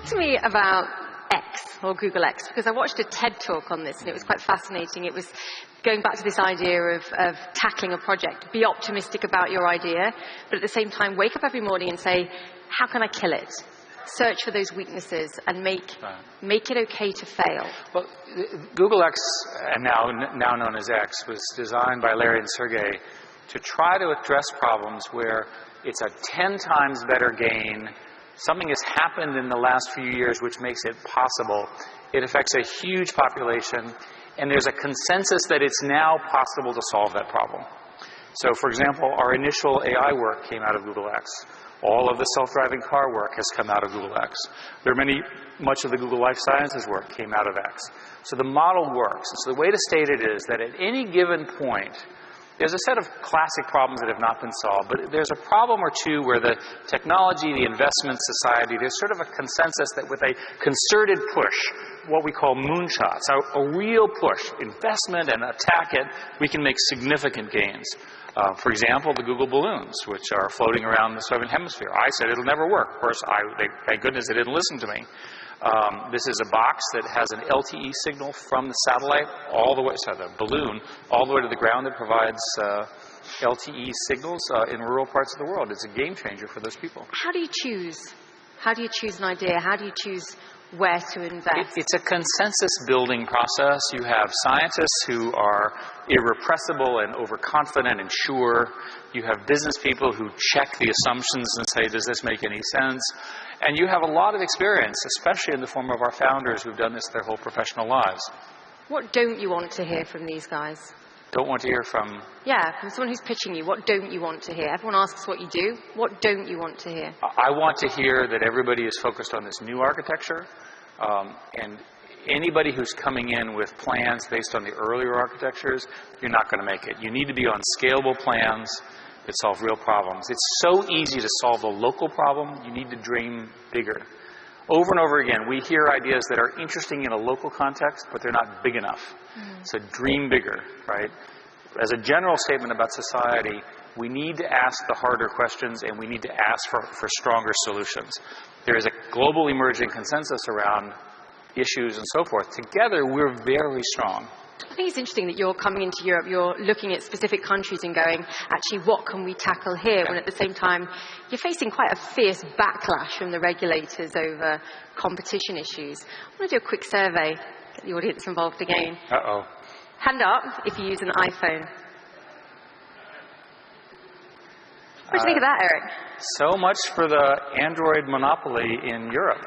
to me about X, or Google X, because I watched a TED talk on this and it was quite fascinating. It was going back to this idea of tackling a project. Be optimistic about your idea, but at the same time wake up every morning and say, how can I kill it? Search for those weaknesses and make it okay to fail. Well, Google X, and now known as X, was designed by Larry and Sergey to try to address problems where it's a 10 times better gain. Something has happened in the last few years which makes it possible. It affects a huge population, and there's a consensus that it's now possible to solve that problem. So, for example, our initial AI work came out of Google X. All of the self-driving car work has come out of Google X. Much of the Google Life Sciences work came out of X. So the model works. So the way to state it is that at any given point, there's a set of classic problems that have not been solved, but there's a problem or two where the technology, the investment society, there's sort of a consensus that with a concerted push, what we call moonshots, a real push, investment and attack it, we can make significant gains. For example, the Google balloons, which are floating around the southern hemisphere. I said it'll never work. Of course, thank goodness they didn't listen to me. This is a box that has an LTE signal from the satellite all the way, the balloon, all the way to the ground that provides LTE signals in rural parts of the world. It's a game changer for those people. How do you choose? How do you choose an idea? How do you choose where to invest? It's a consensus-building process. You have scientists who are irrepressible and overconfident and sure. You have business people who check the assumptions and say, does this make any sense? And you have a lot of experience, especially in the form of our founders who've done this their whole professional lives. What don't you want to hear from these guys? Don't want to hear from? Yeah, from someone who's pitching you. What don't you want to hear? Everyone asks what you do. What don't you want to hear? I want to hear that everybody is focused on this new architecture. And anybody who's coming in with plans based on the earlier architectures, you're not going to make it. You need to be on scalable plans that solve real problems. It's so easy to solve a local problem. You need to dream bigger. Over and over again, we hear ideas that are interesting in a local context, but they're not big enough. So dream bigger, right? As a general statement about society, we need to ask the harder questions, and we need to ask for stronger solutions. There is a global emerging consensus around issues and so forth. Together, we're very strong. I think it's interesting that you're coming into Europe, you're looking at specific countries and going, actually, what can we tackle here? When at the same time, you're facing quite a fierce backlash from the regulators over competition issues. I want to do a quick survey, get the audience involved again. Uh-oh. Hand up if you use an iPhone. What do you think of that, Eric? So much for the Android monopoly in Europe.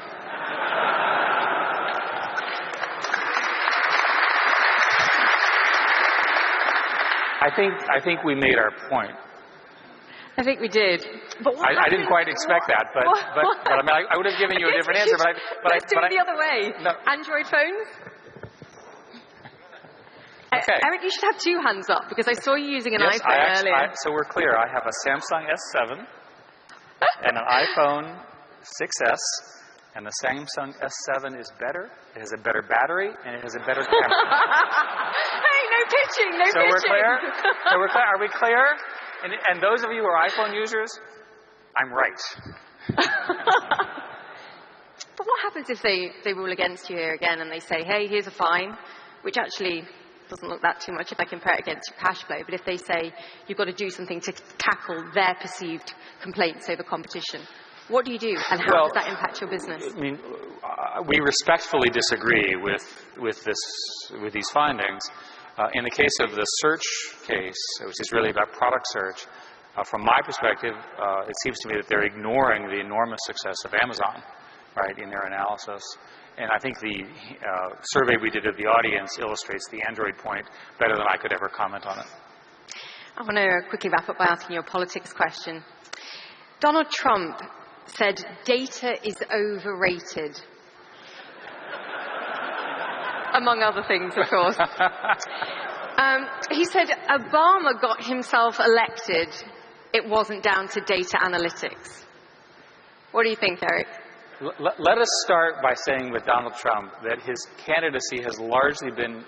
I think we made our point. I think we did. But I didn't quite expect that, but I mean, I would have given you a different answer. Let's do it the other way. No. Android phones? Okay. Eric, you should have two hands up, because I saw you using an iPhone earlier. So we're clear. I have a Samsung S7 and an iPhone 6S, and the Samsung S7 is better. It has a better battery, and it has a better camera. Hey, no pitching, no pitching. So we're clear? Are we clear? And those of you who are iPhone users, I'm right. But what happens if they rule against you here again and they say, hey, here's a fine, which actually doesn't look that too much if I compare it against your cash flow, but if they say you've got to do something to tackle their perceived complaints over competition, what do you do, and how does that impact your business? I mean, we respectfully disagree with these findings. In the case of the search case, which is really about product search, from my perspective, it seems to me that they're ignoring the enormous success of Amazon, right, in their analysis. And I think the survey we did of the audience illustrates the Android point better than I could ever comment on it. I want to quickly wrap up by asking you a politics question. Donald Trump said data is overrated. Among other things, of course. He said Obama got himself elected. It wasn't down to data analytics. What do you think, Eric? Let us start by saying with Donald Trump that his candidacy has largely been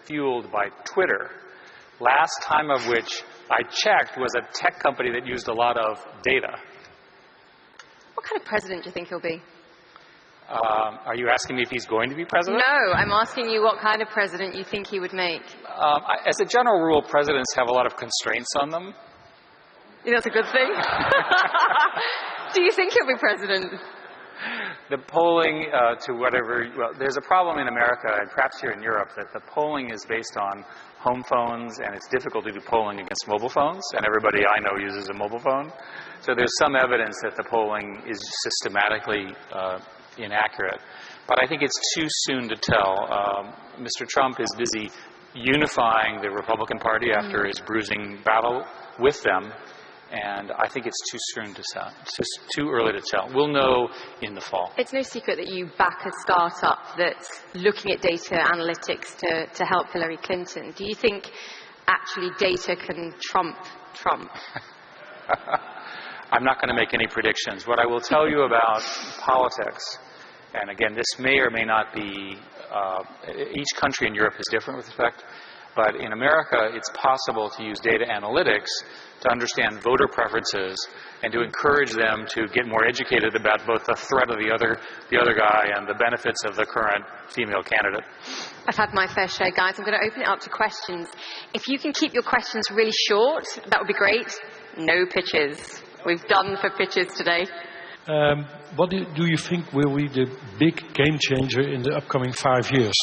fueled by Twitter, last time of which I checked was a tech company that used a lot of data. What kind of president do you think he'll be? Are you asking me if he's going to be president? No, I'm asking you what kind of president you think he would make. As a general rule, presidents have a lot of constraints on them. You know, that's a good thing. Do you think he'll be president? The polling there's a problem in America and perhaps here in Europe that the polling is based on home phones, and it's difficult to do polling against mobile phones, and everybody I know uses a mobile phone. So there's some evidence that the polling is systematically inaccurate. But I think it's too soon to tell. Mr. Trump is busy unifying the Republican Party after his bruising battle with them. And I think it's too soon to tell. It's just too early to tell. We'll know in the fall. It's no secret that you back a startup that's looking at data analytics to help Hillary Clinton. Do you think actually data can trump Trump? I'm not going to make any predictions. What I will tell you about politics, and again, this may or may not be, each country in Europe is different with respect, but in America, it's possible to use data analytics to understand voter preferences and to encourage them to get more educated about both the threat of the other guy and the benefits of the current female candidate. I've had my fair share, guys. I'm going to open it up to questions. If you can keep your questions really short, that would be great. No pitches. We've done for pitches today. What do you think will be the big game changer in the upcoming 5 years?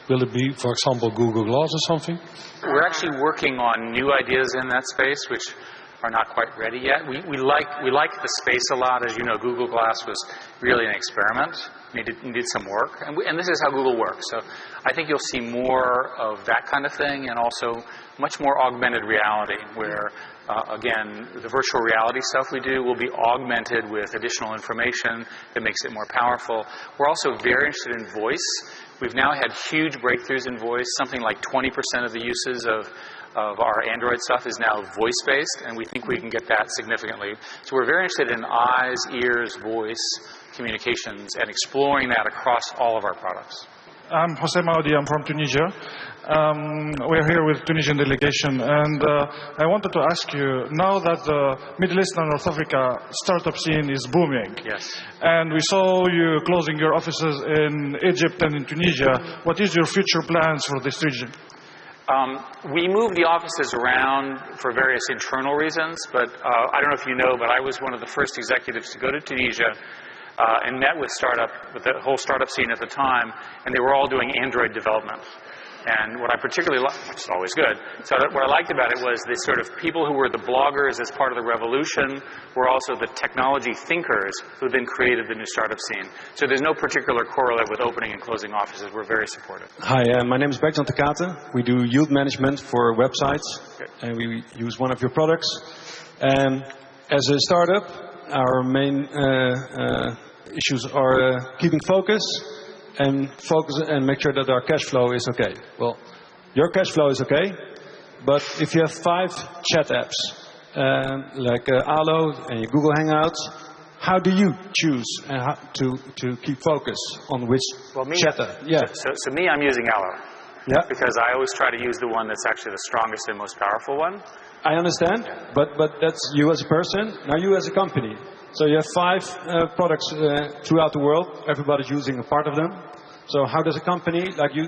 Will it be, for example, Google Glass or something? We're actually working on new ideas in that space, which are not quite ready yet. We like the space a lot. As you know, Google Glass was really an experiment. Needed some work. And this is how Google works. So I think you'll see more of that kind of thing, and also much more augmented reality, where, again, the virtual reality stuff we do will be augmented with additional information that makes it more powerful. We're also very interested in voice. We've now had huge breakthroughs in voice. Something like 20% of the uses of our Android stuff is now voice-based, and we think we can get that significantly. So we're very interested in eyes, ears, voice, communications, and exploring that across all of our products. I'm Jose Maudi. I'm from Tunisia. We're here with Tunisian delegation, and I wanted to ask you, now that the Middle East and North Africa startup scene is booming, yes, and we saw you closing your offices in Egypt and in Tunisia, what is your future plans for this region? We moved the offices around for various internal reasons, but I don't know if you know, but I was one of the first executives to go to Tunisia and met with the whole startup scene at the time, and they were all doing Android development. And what I particularly liked, which is always good, so what I liked about it was the sort of people who were the bloggers as part of the revolution were also the technology thinkers who then created the new startup scene. So there's no particular correlate with opening and closing offices. We're very supportive. Hi, my name is Bertrand de Katen. We do yield management for websites, and we use one of your products. As a startup, our main issues are keeping focus and make sure that our cash flow is okay. Well, your cash flow is okay, but if you have 5 chat apps, like Allo and your Google Hangouts, how do you choose how to keep focus on which chatter? Yeah. So me, I'm using Allo. Yeah. Because I always try to use the one that's actually the strongest and most powerful one. I understand, but that's you as a person, now you as a company. So you have 5 products throughout the world. Everybody's using a part of them. So how does a company like you?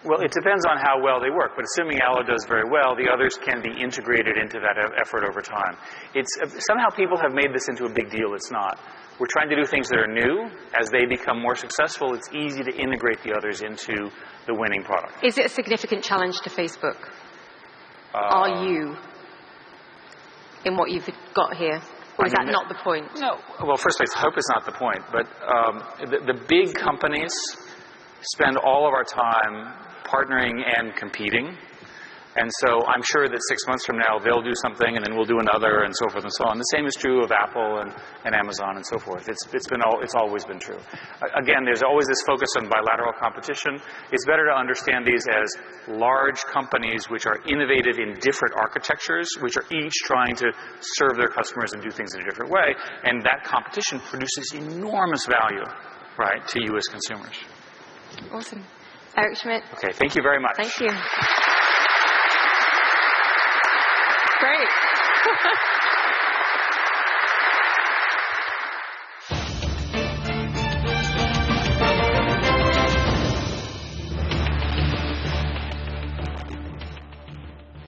Well, it depends on how well they work. But assuming Allo does very well, the others can be integrated into that effort over time. Somehow people have made this into a big deal. It's not. We're trying to do things that are new. As they become more successful, it's easy to integrate the others into the winning product. Is it a significant challenge to Facebook? Are you in what you've got here? Or is that not the point? No. Well, first, I hope it's not the point. But the big companies spend all of our time partnering and competing. And so I'm sure that 6 months from now, they'll do something, and then we'll do another, and so forth and so on. The same is true of Apple and Amazon and so forth. It's always been true. Again, there's always this focus on bilateral competition. It's better to understand these as large companies which are innovative in different architectures, which are each trying to serve their customers and do things in a different way. And that competition produces enormous value, right, to you as consumers. Awesome. Eric Schmidt. Okay, thank you very much. Thank you. Great.